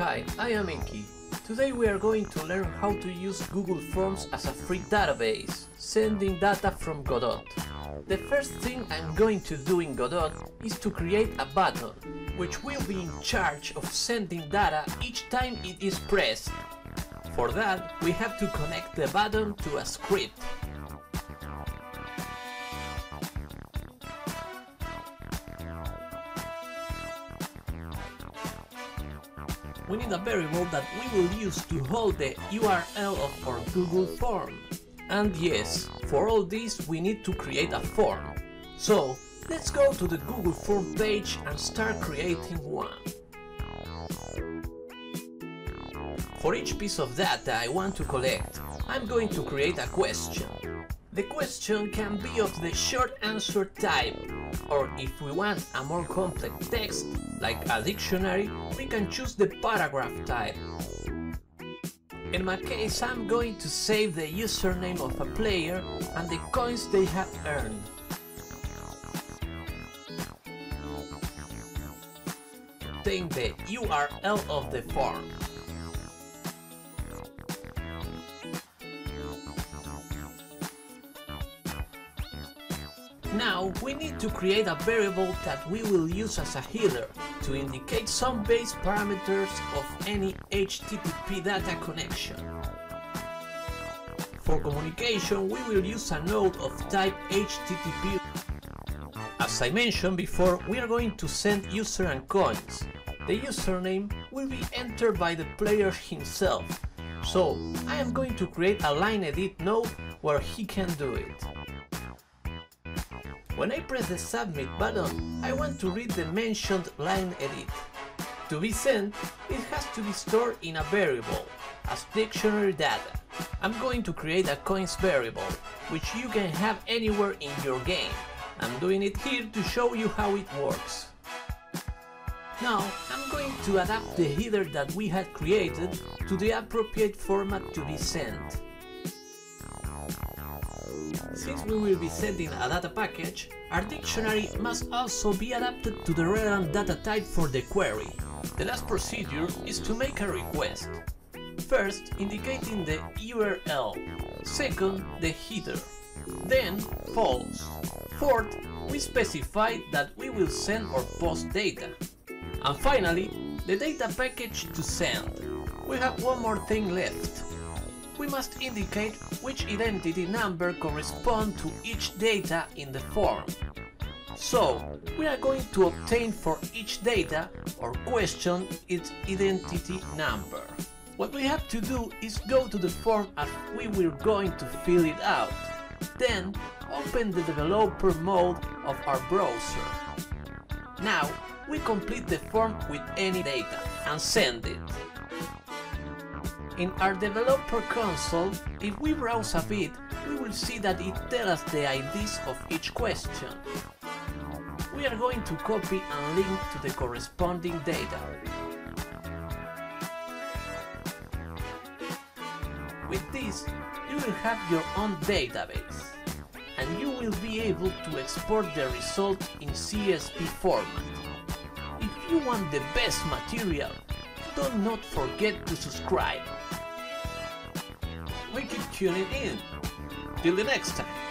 Hi, I am Inky. Today we are going to learn how to use Google Forms as a free database, sending data from Godot. The first thing I'm going to do in Godot is to create a button, which will be in charge of sending data each time it is pressed. For that, we have to connect the button to a script. We need a variable that we will use to hold the URL of our Google form. And yes, for all this we need to create a form. So, let's go to the Google form page and start creating one. For each piece of data I want to collect, I'm going to create a question. The question can be of the short answer type, or if we want a more complex text, like a dictionary, we can choose the paragraph type. In my case, I'm going to save the username of a player and the coins they have earned. Then the URL of the form. Now we need to create a variable that we will use as a header to indicate some base parameters of any HTTP data connection. For communication, we will use a node of type HTTP. As I mentioned before, we are going to send user and coins. The username will be entered by the player himself, so I am going to create a line edit node where he can do it. When I press the submit button, I want to read the mentioned line edit. To be sent, it has to be stored in a variable, as dictionary data. I'm going to create a coins variable, which you can have anywhere in your game. I'm doing it here to show you how it works. Now, I'm going to adapt the header that we had created to the appropriate format to be sent. Since we will be sending a data package, our dictionary must also be adapted to the relevant data type for the query. The last procedure is to make a request. First, indicating the URL. Second, the header. Then, false. Fourth, we specify that we will send or post data. And finally, the data package to send. We have one more thing left. We must indicate which identity number corresponds to each data in the form. So, we are going to obtain for each data or question its identity number. What we have to do is go to the form as we were going to fill it out. Then, open the developer mode of our browser. Now, we complete the form with any data and send it. In our developer console, if we browse a bit, we will see that it tells us the IDs of each question. We are going to copy and link to the corresponding data. With this, you will have your own database, and you will be able to export the result in CSV format. If you want the best material, do not forget to subscribe. We keep tuning in. Till the next time.